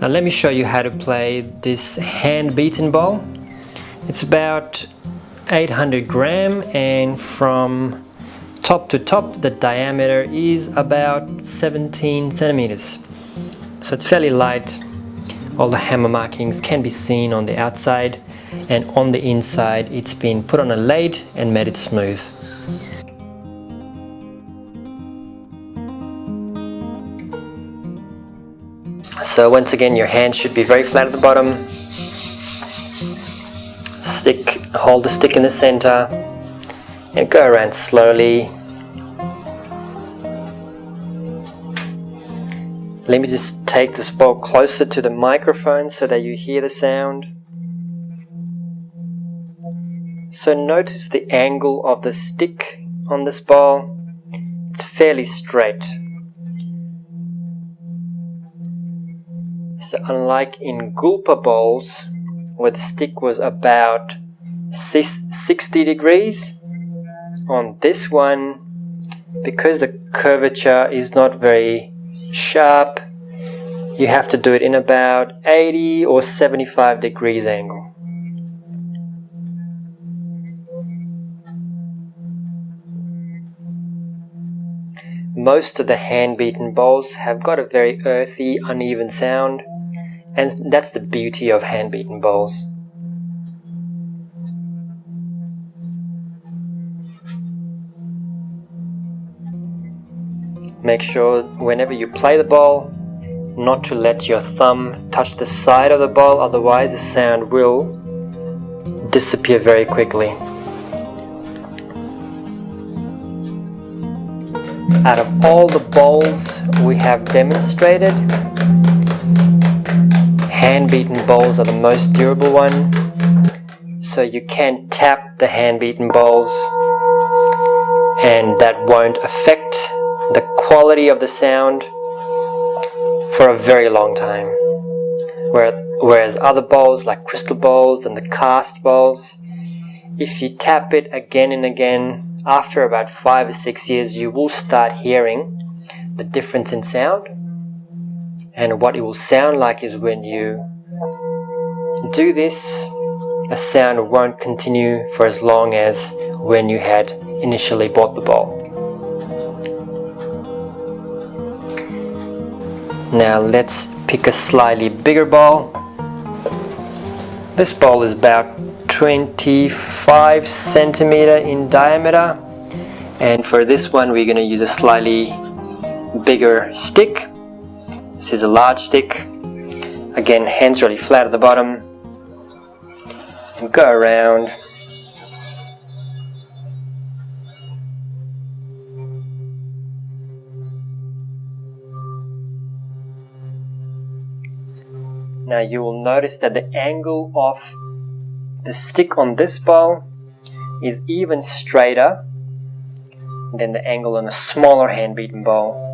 Now let me show you how to play this hand beaten ball. It's about 800 gram, and from top to top the diameter is about 17 centimeters. So it's fairly light. All the hammer markings can be seen on the outside, and on the inside it's been put on a lathe and made it smooth. So once again, your hand should be very flat at the bottom. Hold the stick in the center and go around slowly. Let me just take this ball closer to the microphone so that you hear the sound. So notice the angle of the stick on this ball. It's fairly straight. So unlike in Gulpa bowls, where the stick was about 60 degrees, on this one, because the curvature is not very sharp, you have to do it in about 80 or 75 degrees angle. Most of the hand-beaten bowls have got a very earthy, uneven sound, and that's the beauty of hand-beaten bowls. Make sure whenever you play the ball not to let your thumb touch the side of the ball, otherwise the sound will disappear very quickly. Out of all the bowls we have demonstrated, hand-beaten bowls are the most durable one. So you can tap the hand-beaten bowls and that won't affect the quality of the sound for a very long time. Whereas other bowls like crystal bowls and the cast bowls, if you tap it again and again, after about 5 or 6 years you will start hearing the difference in sound. And what it will sound like is when you do this, a sound won't continue for as long as when you had initially bought the bowl. Now let's pick a slightly bigger bowl. This bowl is about 25 centimeter in diameter, and for this one we're going to use a slightly bigger stick. This is a large stick. Again, hands really flat at the bottom, and go around. Now you will notice that the angle of the stick on this bowl is even straighter than the angle on a smaller hand-beaten bowl.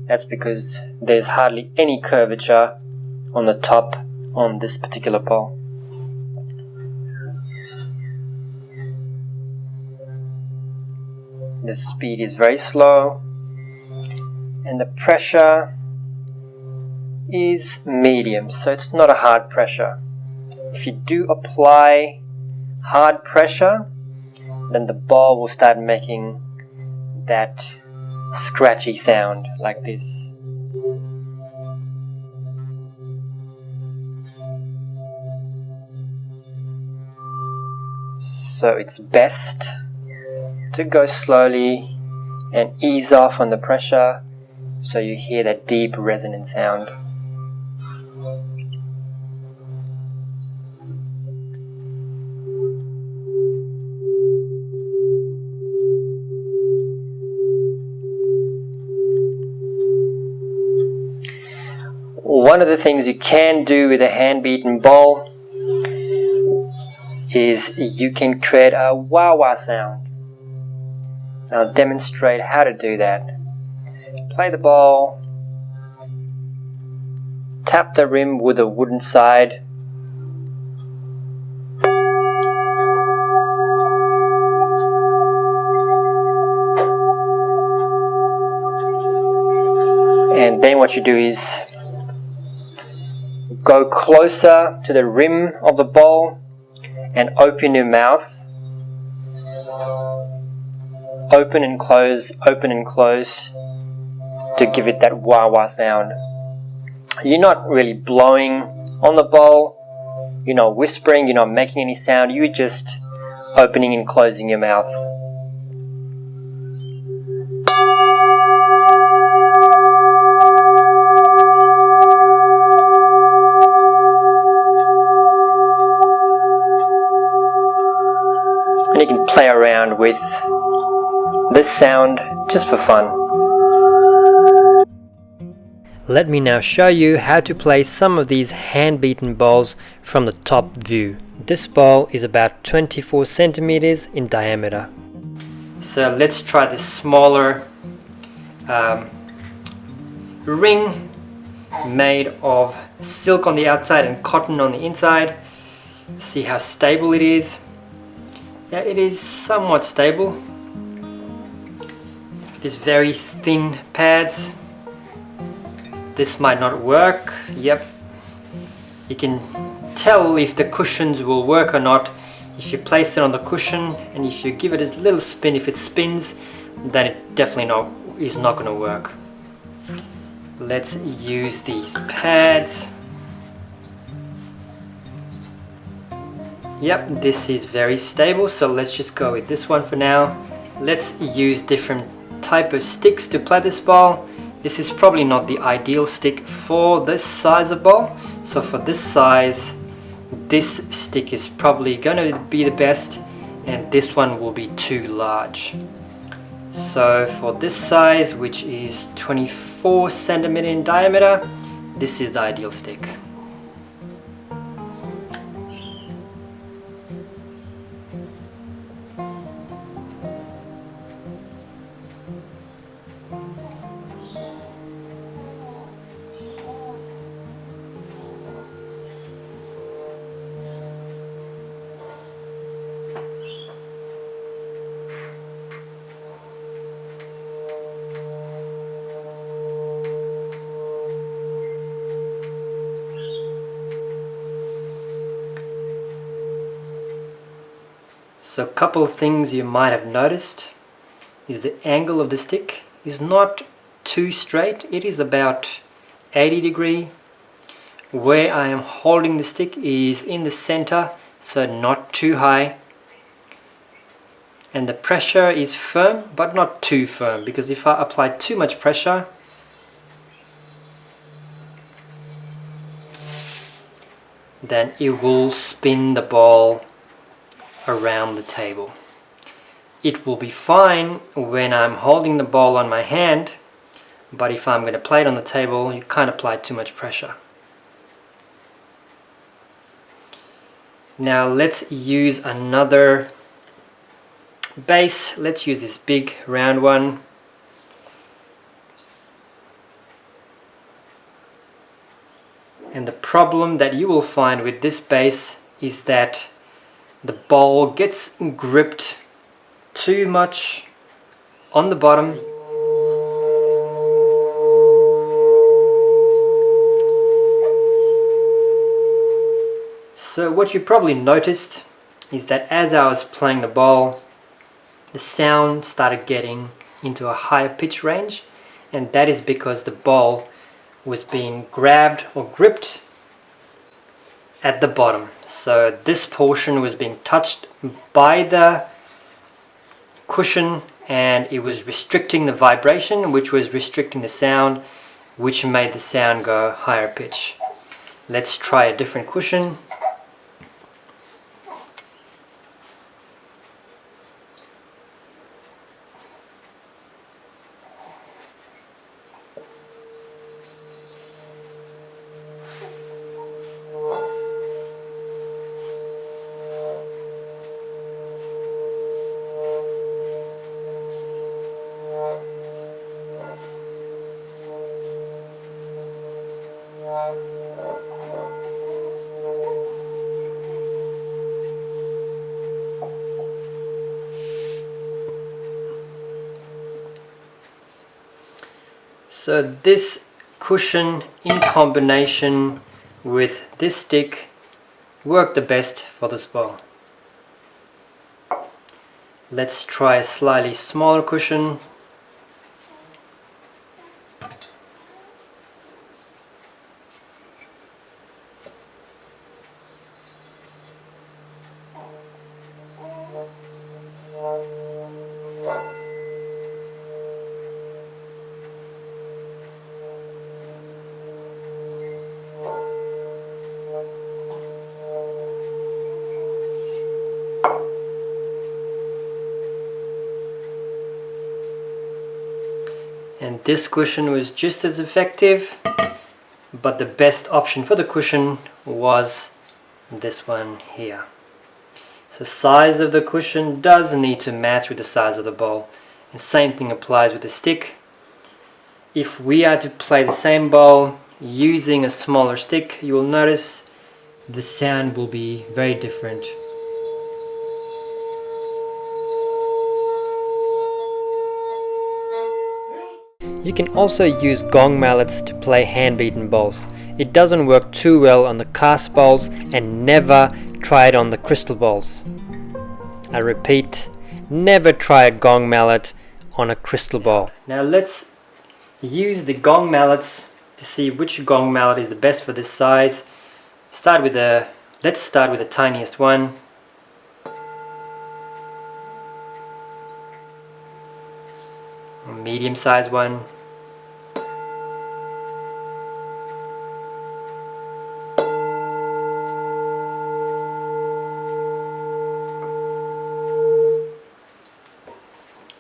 That's because there's hardly any curvature on the top on this particular bowl. The speed is very slow and the pressure is medium, so it's not a hard pressure. If you do apply hard pressure, then the ball will start making that scratchy sound like this. So it's best to go slowly and ease off on the pressure so you hear that deep resonant sound. One of the things you can do with a hand-beaten bowl is you can create a wah-wah sound. I'll demonstrate how to do that. Play the ball, tap the rim with a wooden side, and then what you do is go closer to the rim of the bowl and open your mouth. Open and close to give it that wah wah sound. You're not really blowing on the bowl, you're not whispering, you're not making any sound, you're just opening and closing your mouth. And you can play around with this sound just for fun. Let me now show you how to play some of these hand-beaten bowls from the top view. This bowl is about 24 centimeters in diameter. So let's try this smaller ring made of silk on the outside and cotton on the inside. See how stable it is? Yeah, it is somewhat stable. These very thin pads. This might not work. Yep. You can tell if the cushions will work or not if you place it on the cushion, and if you give it a little spin, if it spins, then it definitely is not going to work. Let's use these pads. Yep, this is very stable, so let's just go with this one for now. Let's use different type of sticks to play this bowl. This is probably not the ideal stick for this size of bowl, so for this size, this stick is probably going to be the best, and this one will be too large. So for this size, which is 24 centimeter in diameter, this is the ideal stick. So a couple of things you might have noticed is the angle of the stick is not too straight. It is about 80 degree. Where I am holding the stick is in the center, so not too high. And the pressure is firm, but not too firm, because if I apply too much pressure, then it will spin the ball around the table. It will be fine when I'm holding the ball on my hand, but if I'm going to play it on the table, you can't apply too much pressure. Now let's use another base. Let's use this big round one. And the problem that you will find with this base is that the ball gets gripped too much on the bottom. So what you probably noticed is that as I was playing the ball, the sound started getting into a higher pitch range, and that is because the ball was being grabbed or gripped at the bottom. So this portion was being touched by the cushion, and it was restricting the vibration, which was restricting the sound, which made the sound go higher pitch. Let's try a different cushion. So this cushion in combination with this stick work the best for this ball. Let's try a slightly smaller cushion. And this cushion was just as effective, but the best option for the cushion was this one here. So size of the cushion does need to match with the size of the ball, and same thing applies with the stick. If we are to play the same ball using a smaller stick, you will notice the sound will be very different. You can also use gong mallets to play hand-beaten bowls. It doesn't work too well on the cast bowls, and never try it on the crystal bowls. I repeat, never try a gong mallet on a crystal bowl. Now let's use the gong mallets to see which gong mallet is the best for this size. Let's start with the tiniest one. A medium-sized one.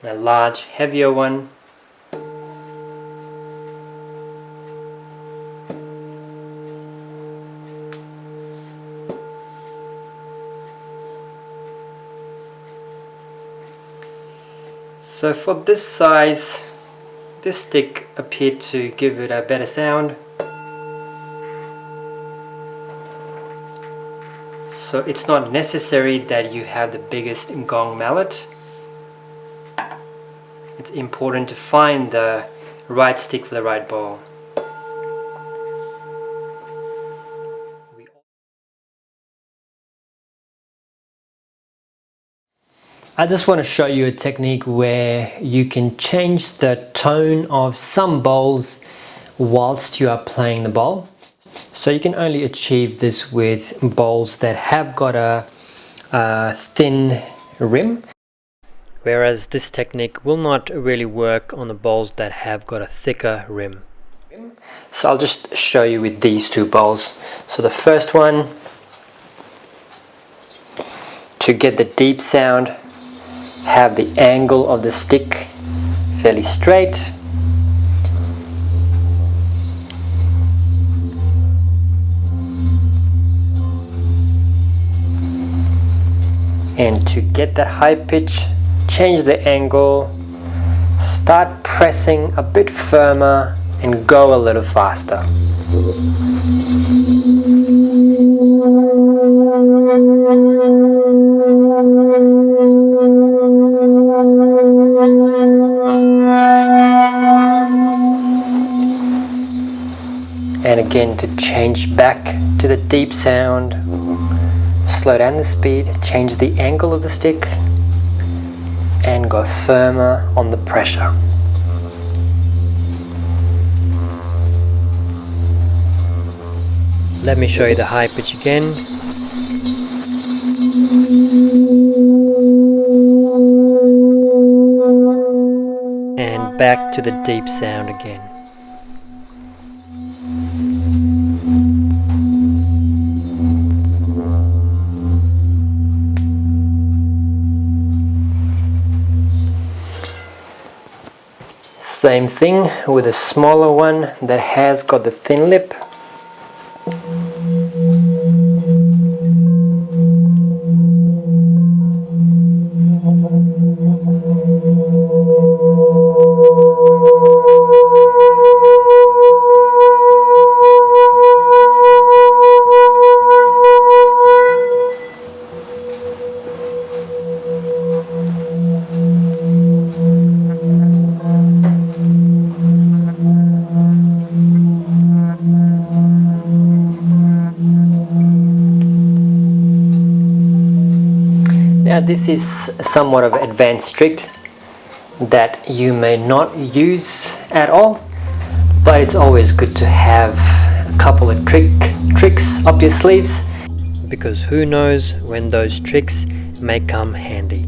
A large, heavier one. So for this size, this stick appeared to give it a better sound. So it's not necessary that you have the biggest gong mallet. It's important to find the right stick for the right ball. I just want to show you a technique where you can change the tone of some bowls whilst you are playing the bowl. So you can only achieve this with bowls that have got a thin rim, whereas this technique will not really work on the bowls that have got a thicker rim. So I'll just show you with these two bowls. So the first one, to get the deep sound, have the angle of the stick fairly straight. And to get that high pitch, change the angle, start pressing a bit firmer and go a little faster. And again, to change back to the deep sound, slow down the speed, change the angle of the stick and go firmer on the pressure. Let me show you the high pitch again. And back to the deep sound again. Same thing with a smaller one that has got the thin lip. Now this is somewhat of an advanced trick that you may not use at all, but it's always good to have a couple of tricks up your sleeves, because who knows when those tricks may come handy.